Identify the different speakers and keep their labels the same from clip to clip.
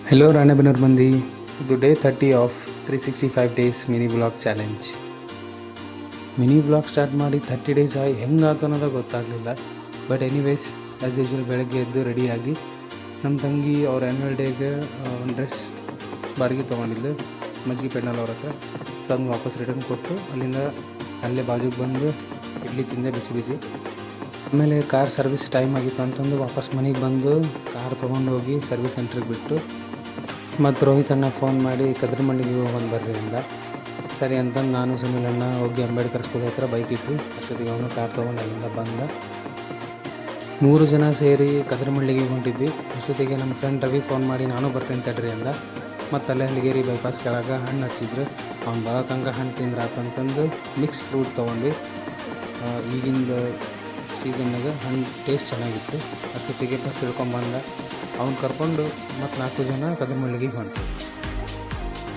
Speaker 1: Hello Ranebennur ಮಂದಿ, ಇದು day 30 of 365 days mini vlog challenge. Mini vlog start ಮಾಡಿ 30 days ಆಗಿ ಹೆಂಗಾಯ್ತು ಅನ್ನೋದು ಗೊತ್ತಾಗಲಿಲ್ಲ. ಬಟ್ ಎನಿವೇಸ್ ಆ್ಯಸ್ ಯೂಶ್ವಲ್ ಬೆಳಗ್ಗೆ ಎದ್ದು ರೆಡಿಯಾಗಿ ನಮ್ಮ ತಂಗಿ ಅವ್ರ ಆ್ಯನ್ಯುವಲ್ ಡೇಗೆ ಒಂದು ಡ್ರೆಸ್ ಬಾಡಿಗೆ ತೊಗೊಂಡಿದ್ದು ಮಜ್ಜಿಗೆ ಪೆಣ್ಣಲ್ ಅವ್ರ ಹತ್ರ. ಸೊ ಅದನ್ನ ವಾಪಸ್ ರಿಟರ್ನ್ ಕೊಟ್ಟು ಅಲ್ಲಿಂದ ಅಲ್ಲೇ ಬಾಜುಗೆ ಬಂದು ಇಡ್ಲಿ ತಿಂದೆ ಬಿಸಿ ಬಿಸಿ. ಆಮೇಲೆ ಕಾರ್ ಸರ್ವಿಸ್ ಟೈಮ್ ಆಗಿತ್ತು ಅಂತಂದು ವಾಪಸ್ ಮನೆಗೆ ಬಂದು ಕಾರ್ ತೊಗೊಂಡೋಗಿ ಸರ್ವಿಸ್ ಸೆಂಟ್ರಿಗೆ ಬಿಟ್ಟು ಮತ್ತು ರೋಹಿತ್ ಅಣ್ಣ ಫೋನ್ ಮಾಡಿ ಕದ್ರಮಂಡಿಗೆ ಹೋಗೋಣ ಬರ್ರಿ ಅಂದ. ಸರಿ ಅಂತಂದು ನಾನು ಸುನಿಲ್ ಅಣ್ಣ ಹೋಗಿ ಅಂಬೇಡ್ಕರ್ ಸ್ಕೂಲ್ ಹತ್ರ ಬೈಕ್ ಇಟ್ಟು ಅಷ್ಟೊತ್ತಿಗೆ ಅವನು ಕಾರ್ ತೊಗೊಂಡು ಅಲ್ಲಿಂದ ಬಂದ. 3 ಜನ ಸೇರಿ ಕದ್ರಮಂಡಿಗೆ ಹೊಂಟಿದ್ವಿ. ಅಷ್ಟೊತ್ತಿಗೆ ನಮ್ಮ ಫ್ರೆಂಡ್ ರವಿ ಫೋನ್ ಮಾಡಿ ನಾನು ಬರ್ತೇನೆ ತಡ್ರಿ ಅಂದ. ಮತ್ತು ಅಲ್ಲೇ ಹಲಗೇರಿ ಬೈಪಾಸ್ ಕೆಳಗೆ ಹಣ್ಣು ಹಚ್ಚಿದ್ರು. ಅವ್ನು ಬರೋ ತನಕ ಹಣ್ಣು ತಿಂದ್ರಾತಂತಂದು ಮಿಕ್ಸ್ ಫ್ರೂಟ್ ತೊಗೊಂಡ್ವಿ. ಈಗಿಂದ ಸೀಸನ್ನಾಗ ಹಣ್ಣು ಟೇಸ್ಟ್ ಚೆನ್ನಾಗಿತ್ತು. ಅಷ್ಟೊತ್ತಿಗೆ ಬಸ್ ಹಿಡ್ಕೊಂಬಂದ. ಅವ್ನು ಕರ್ಕೊಂಡು ಮತ್ತು 4 ಜನ ಕದ್ರಮಂಡಿಗೆ ಹೊಂಟು.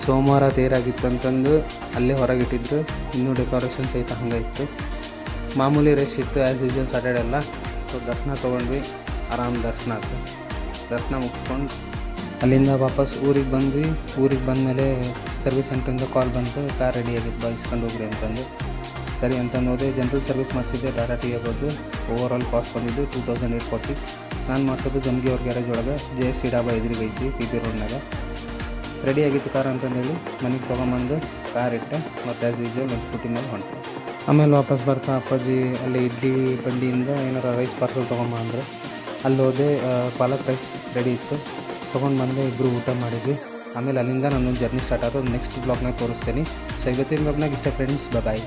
Speaker 1: ಸೋಮವಾರ ತೇರಾಗಿತ್ತು ಅಂತಂದು ಅಲ್ಲೇ ಹೊರಗಿಟ್ಟಿದ್ರು. ಇನ್ನೂ ಡೆಕೋರೇಷನ್ ಸಹಿತ ಹಂಗೆ ಇತ್ತು. ಮಾಮೂಲಿ ರಶ್ ಇತ್ತು ಆ್ಯಸ್ ಯೂಶ್ವಲ್ ಸಾಟರ್ಡೆ ಎಲ್ಲ. ಸೊ ದರ್ಶನ ತೊಗೊಂಡ್ವಿ. ಆರಾಮ್ ದರ್ಶನ ಆಯ್ತು. ದರ್ಶನ ಮುಗಿಸ್ಕೊಂಡು ಅಲ್ಲಿಂದ ವಾಪಸ್ ಊರಿಗೆ ಬಂದ್ವಿ. ಊರಿಗೆ ಬಂದಮೇಲೆ ಸರ್ವಿಸ್ ಸೆಂಟ್ರಿಂದ ಕಾಲ್ ಬಂತು, ಕಾರ್ ರೆಡಿಯಾಗಿತ್ತು ಬಾ ಇಸ್ಕೊಂಡು ಹೋಗ್ರಿ ಅಂತಂದು. ಸರಿ ಅಂತಂದು ಹೋದೆ. ಜನರಲ್ ಸರ್ವಿಸ್ ಮಾಡಿಸಿದ್ದೆ ಟಾಟಾ ಟಿಯಾಗೋದು. ಓವರ್ ಆಲ್ ಕಾಸ್ಟ್ ಬಂದಿದ್ದು 2840. ನಾನು ಮಾಡಿಸೋದು ಜಮ್ಗಿ ಅವ್ರ ಗ್ಯಾರೇಜ್ ಒಳಗೆ JST ಡಾಬಾ ಎದುರಿಗೆ ಐತಿ PP ರೋಡ್ನಾಗ. ರೆಡಿಯಾಗಿತ್ತು ಕಾರ್ ಅಂತಂದೇಳಿ ಮನೆಗೆ ತೊಗೊಂಬಂದು ಕಾರ್ ಇಟ್ಟೆ ಮತ್ತು ಆ್ಯಸ್ ಯೂಶ್ವಲ್ ಒಂದು ಸ್ಕೂಟಿ ಮೇಲೆ ಹೊಂಟು. ಆಮೇಲೆ ವಾಪಸ್ ಬರ್ತಾ ಅಪ್ಪಾಜಿ ಅಲ್ಲಿ ಇಡ್ಲಿ ಬಂಡಿಯಿಂದ ಏನಾರು ರೈಸ್ ಪಾರ್ಸಲ್ ತೊಗೊಂಬ ಅಂದರೆ ಅಲ್ಲಿ ಹೋದೆ. ಪಾಲಕ್ ರೈಸ್ ರೆಡಿ ಇತ್ತು, ತೊಗೊಂಡು ಬಂದೆ. ಇಬ್ಬರು ಊಟ ಮಾಡಿದ್ವಿ. ಆಮೇಲೆ ಅಲ್ಲಿಂದ ನನ್ನ ಜರ್ನಿ ಸ್ಟಾರ್ಟ್ ಆಗೋದು. ನೆಕ್ಸ್ಟ್ ಬ್ಲಾಗ್ನಾಗ ತೋರಿಸ್ತೀನಿ. ಸೊ ಇವತ್ತಿನ ಬ್ಲಾಗ್ನಾಗ ಇಷ್ಟ ಫ್ರೆಂಡ್ಸ್, ಬಾಯ್.